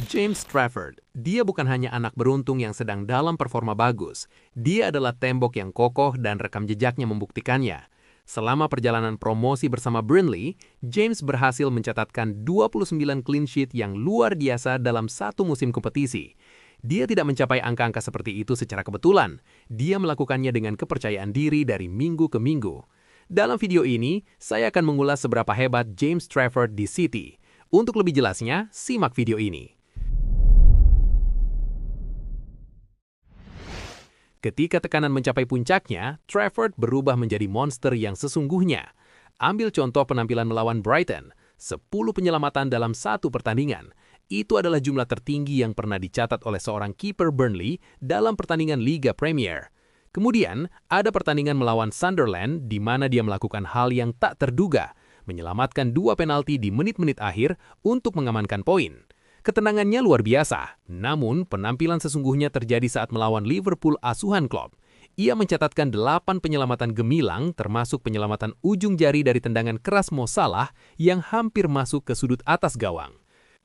James Trafford, dia bukan hanya anak beruntung yang sedang dalam performa bagus. Dia adalah tembok yang kokoh dan rekam jejaknya membuktikannya. Selama perjalanan promosi bersama Burnley, James berhasil mencatatkan 29 clean sheet yang luar biasa dalam satu musim kompetisi. Dia tidak mencapai angka-angka seperti itu secara kebetulan. Dia melakukannya dengan kepercayaan diri dari minggu ke minggu. Dalam video ini, saya akan mengulas seberapa hebat James Trafford di City. Untuk lebih jelasnya, simak video ini. Ketika tekanan mencapai puncaknya, Trafford berubah menjadi monster yang sesungguhnya. Ambil contoh penampilan melawan Brighton, 10 penyelamatan dalam satu pertandingan. Itu adalah jumlah tertinggi yang pernah dicatat oleh seorang kiper Burnley dalam pertandingan Liga Premier. Kemudian, ada pertandingan melawan Sunderland di mana dia melakukan hal yang tak terduga, menyelamatkan 2 penalti di menit-menit akhir untuk mengamankan poin. Ketenangannya luar biasa, namun penampilan sesungguhnya terjadi saat melawan Liverpool asuhan Klopp. Ia mencatatkan 8 penyelamatan gemilang termasuk penyelamatan ujung jari dari tendangan keras Mo Salah yang hampir masuk ke sudut atas gawang.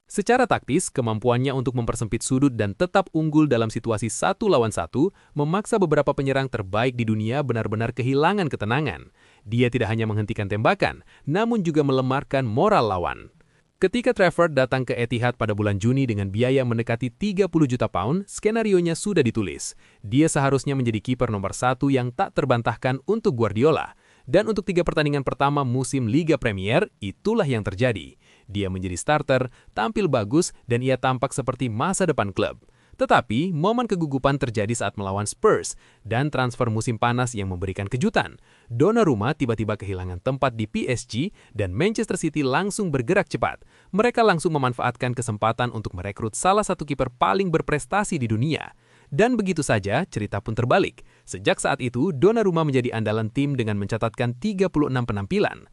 Secara taktis, kemampuannya untuk mempersempit sudut dan tetap unggul dalam situasi 1 lawan 1 memaksa beberapa penyerang terbaik di dunia benar-benar kehilangan ketenangan. Dia tidak hanya menghentikan tembakan, namun juga melemarkan moral lawan. Ketika Trafford datang ke Etihad pada bulan Juni dengan biaya mendekati 30 juta pound, skenarionya sudah ditulis. Dia seharusnya menjadi kiper nomor 1 yang tak terbantahkan untuk Guardiola. Dan untuk 3 pertandingan pertama musim Liga Premier, itulah yang terjadi. Dia menjadi starter, tampil bagus, dan ia tampak seperti masa depan klub. Tetapi, momen kegugupan terjadi saat melawan Spurs dan transfer musim panas yang memberikan kejutan. Donnarumma tiba-tiba kehilangan tempat di PSG dan Manchester City langsung bergerak cepat. Mereka langsung memanfaatkan kesempatan untuk merekrut salah satu kiper paling berprestasi di dunia. Dan begitu saja, cerita pun terbalik. Sejak saat itu, Donnarumma menjadi andalan tim dengan mencatatkan 36 penampilan.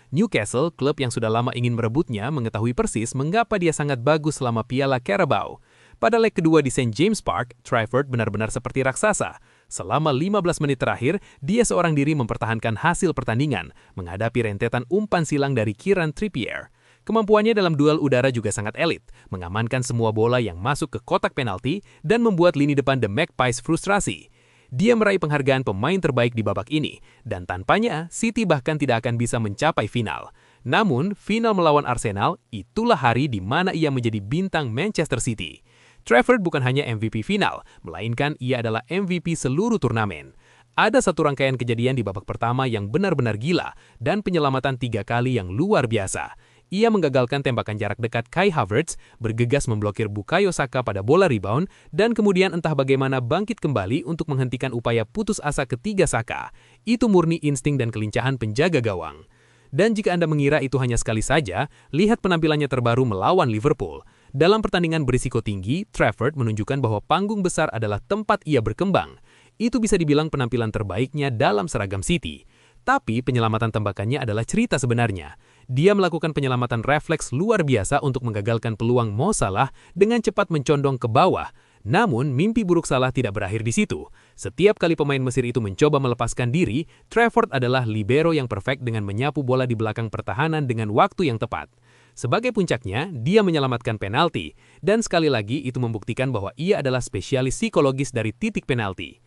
Newcastle, klub yang sudah lama ingin merebutnya, mengetahui persis mengapa dia sangat bagus selama Piala Carabao. Pada leg kedua di St. James Park, Trafford benar-benar seperti raksasa. Selama 15 menit terakhir, dia seorang diri mempertahankan hasil pertandingan, menghadapi rentetan umpan silang dari Kieran Trippier. Kemampuannya dalam duel udara juga sangat elit, mengamankan semua bola yang masuk ke kotak penalti dan membuat lini depan The Magpies frustrasi. Dia meraih penghargaan pemain terbaik di babak ini, dan tanpanya, City bahkan tidak akan bisa mencapai final. Namun, final melawan Arsenal, itulah hari di mana ia menjadi bintang Manchester City. Trafford bukan hanya MVP final, melainkan ia adalah MVP seluruh turnamen. Ada satu rangkaian kejadian di babak pertama yang benar-benar gila, dan penyelamatan 3 kali yang luar biasa. Ia menggagalkan tembakan jarak dekat Kai Havertz, bergegas memblokir Bukayo Saka pada bola rebound, dan kemudian entah bagaimana bangkit kembali untuk menghentikan upaya putus asa ketiga Saka. Itu murni insting dan kelincahan penjaga gawang. Dan jika Anda mengira itu hanya sekali saja, lihat penampilannya terbaru melawan Liverpool. Dalam pertandingan berisiko tinggi, Trafford menunjukkan bahwa panggung besar adalah tempat ia berkembang. Itu bisa dibilang penampilan terbaiknya dalam seragam City. Tapi penyelamatan tembakannya adalah cerita sebenarnya. Dia melakukan penyelamatan refleks luar biasa untuk menggagalkan peluang Mo Salah dengan cepat mencondong ke bawah. Namun, mimpi buruk Salah tidak berakhir di situ. Setiap kali pemain Mesir itu mencoba melepaskan diri, Trafford adalah libero yang perfect dengan menyapu bola di belakang pertahanan dengan waktu yang tepat. Sebagai puncaknya, dia menyelamatkan penalti. Dan sekali lagi itu membuktikan bahwa ia adalah spesialis psikologis dari titik penalti.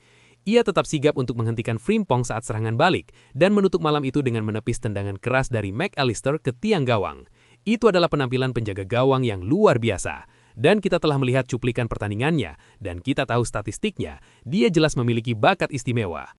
Ia tetap sigap untuk menghentikan Frimpong saat serangan balik dan menutup malam itu dengan menepis tendangan keras dari McAllister ke tiang gawang. Itu adalah penampilan penjaga gawang yang luar biasa. Dan kita telah melihat cuplikan pertandingannya dan kita tahu statistiknya, dia jelas memiliki bakat istimewa.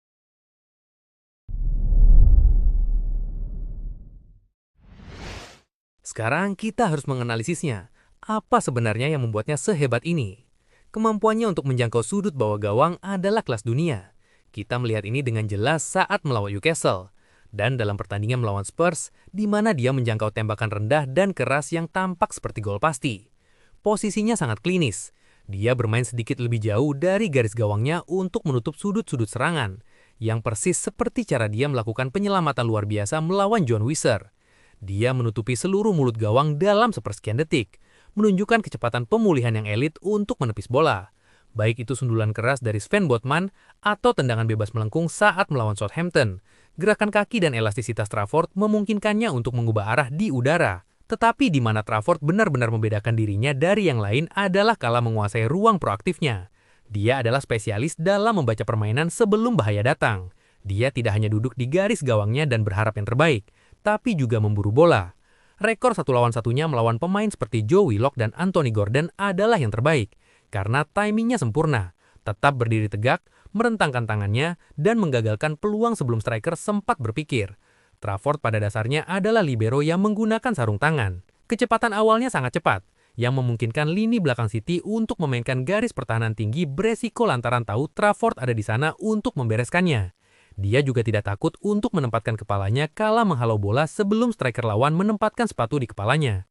Sekarang kita harus menganalisisnya. Apa sebenarnya yang membuatnya sehebat ini? Kemampuannya untuk menjangkau sudut bawah gawang adalah kelas dunia. Kita melihat ini dengan jelas saat melawan Newcastle. Dan dalam pertandingan melawan Spurs, di mana dia menjangkau tembakan rendah dan keras yang tampak seperti gol pasti. Posisinya sangat klinis. Dia bermain sedikit lebih jauh dari garis gawangnya untuk menutup sudut-sudut serangan, yang persis seperti cara dia melakukan penyelamatan luar biasa melawan John Weiser. Dia menutupi seluruh mulut gawang dalam sepersekian detik, menunjukkan kecepatan pemulihan yang elit untuk menepis bola. Baik itu sundulan keras dari Sven Botman atau tendangan bebas melengkung saat melawan Southampton. Gerakan kaki dan elastisitas Trafford memungkinkannya untuk mengubah arah di udara. Tetapi di mana Trafford benar-benar membedakan dirinya dari yang lain adalah kala menguasai ruang proaktifnya. Dia adalah spesialis dalam membaca permainan sebelum bahaya datang. Dia tidak hanya duduk di garis gawangnya dan berharap yang terbaik, tapi juga memburu bola. Rekor satu lawan satunya melawan pemain seperti Joe Willock dan Anthony Gordon adalah yang terbaik, karena timingnya sempurna, tetap berdiri tegak, merentangkan tangannya, dan menggagalkan peluang sebelum striker sempat berpikir. Trafford pada dasarnya adalah libero yang menggunakan sarung tangan. Kecepatan awalnya sangat cepat, yang memungkinkan lini belakang City untuk memainkan garis pertahanan tinggi beresiko lantaran tahu Trafford ada di sana untuk membereskannya. Dia juga tidak takut untuk menempatkan kepalanya kala menghalau bola sebelum striker lawan menempatkan sepatu di kepalanya.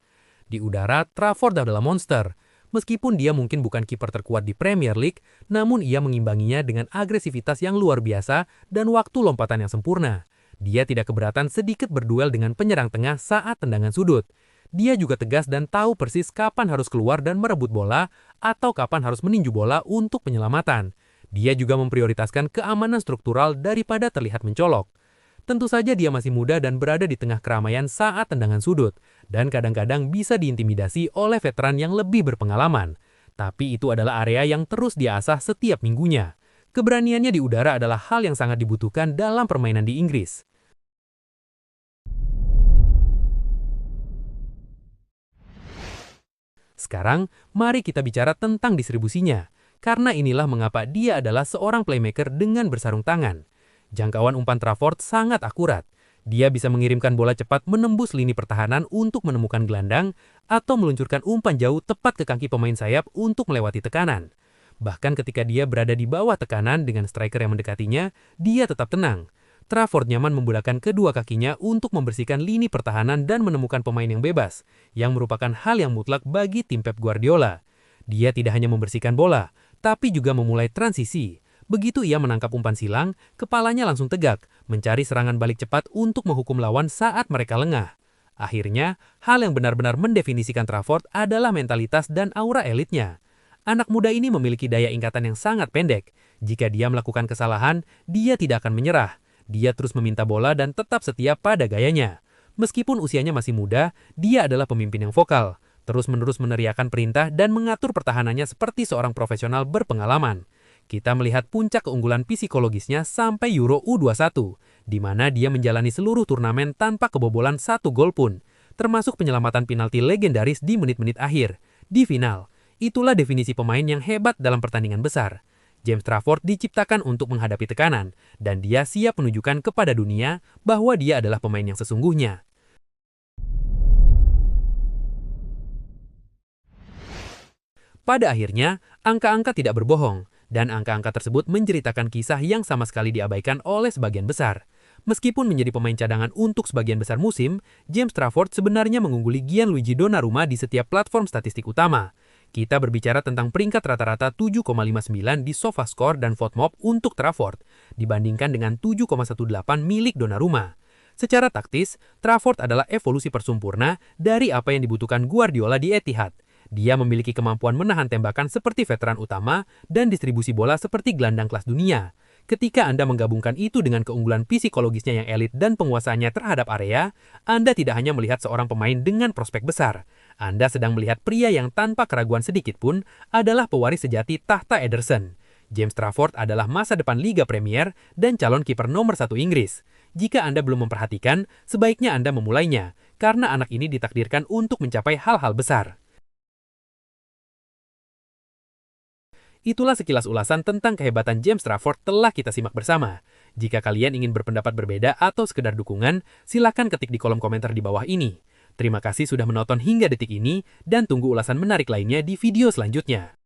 Di udara, Trafford adalah monster. Meskipun dia mungkin bukan kiper terkuat di Premier League, namun ia mengimbanginya dengan agresivitas yang luar biasa dan waktu lompatan yang sempurna. Dia tidak keberatan sedikit berduel dengan penyerang tengah saat tendangan sudut. Dia juga tegas dan tahu persis kapan harus keluar dan merebut bola atau kapan harus meninju bola untuk penyelamatan. Dia juga memprioritaskan keamanan struktural daripada terlihat mencolok. Tentu saja dia masih muda dan berada di tengah keramaian saat tendangan sudut, dan kadang-kadang bisa diintimidasi oleh veteran yang lebih berpengalaman. Tapi itu adalah area yang terus diasah setiap minggunya. Keberaniannya di udara adalah hal yang sangat dibutuhkan dalam permainan di Inggris. Sekarang, mari kita bicara tentang distribusinya, karena inilah mengapa dia adalah seorang playmaker dengan bersarung tangan. Jangkauan umpan Trafford sangat akurat. Dia bisa mengirimkan bola cepat menembus lini pertahanan untuk menemukan gelandang, atau meluncurkan umpan jauh tepat ke kaki pemain sayap untuk melewati tekanan. Bahkan ketika dia berada di bawah tekanan dengan striker yang mendekatinya, dia tetap tenang. Trafford nyaman menggunakan kedua kakinya untuk membersihkan lini pertahanan dan menemukan pemain yang bebas, yang merupakan hal yang mutlak bagi tim Pep Guardiola. Dia tidak hanya membersihkan bola, tapi juga memulai transisi. Begitu ia menangkap umpan silang, kepalanya langsung tegak, mencari serangan balik cepat untuk menghukum lawan saat mereka lengah. Akhirnya, hal yang benar-benar mendefinisikan Trafford adalah mentalitas dan aura elitnya. Anak muda ini memiliki daya ingkatan yang sangat pendek. Jika dia melakukan kesalahan, dia tidak akan menyerah. Dia terus meminta bola dan tetap setia pada gayanya. Meskipun usianya masih muda, dia adalah pemimpin yang vokal, terus-menerus meneriakan perintah dan mengatur pertahanannya seperti seorang profesional berpengalaman. Kita melihat puncak keunggulan psikologisnya sampai Euro U21, di mana dia menjalani seluruh turnamen tanpa kebobolan satu gol pun, termasuk penyelamatan penalti legendaris di menit-menit akhir. Di final, itulah definisi pemain yang hebat dalam pertandingan besar. James Trafford diciptakan untuk menghadapi tekanan, dan dia siap menunjukkan kepada dunia bahwa dia adalah pemain yang sesungguhnya. Pada akhirnya, angka-angka tidak berbohong, dan angka-angka tersebut menceritakan kisah yang sama sekali diabaikan oleh sebagian besar. Meskipun menjadi pemain cadangan untuk sebagian besar musim, James Trafford sebenarnya mengungguli Gianluigi Donnarumma di setiap platform statistik utama. Kita berbicara tentang peringkat rata-rata 7,59 di SofaScore dan FotMob untuk Trafford, dibandingkan dengan 7,18 milik Donnarumma. Secara taktis, Trafford adalah evolusi persempurna dari apa yang dibutuhkan Guardiola di Etihad. Dia memiliki kemampuan menahan tembakan seperti veteran utama dan distribusi bola seperti gelandang kelas dunia. Ketika Anda menggabungkan itu dengan keunggulan psikologisnya yang elit dan penguasaannya terhadap area, Anda tidak hanya melihat seorang pemain dengan prospek besar. Anda sedang melihat pria yang tanpa keraguan sedikit pun adalah pewaris sejati tahta Ederson. James Trafford adalah masa depan Liga Premier dan calon kiper nomor 1 Inggris. Jika Anda belum memperhatikan, sebaiknya Anda memulainya, karena anak ini ditakdirkan untuk mencapai hal-hal besar. Itulah sekilas ulasan tentang kehebatan James Trafford telah kita simak bersama. Jika kalian ingin berpendapat berbeda atau sekedar dukungan, silakan ketik di kolom komentar di bawah ini. Terima kasih sudah menonton hingga detik ini, dan tunggu ulasan menarik lainnya di video selanjutnya.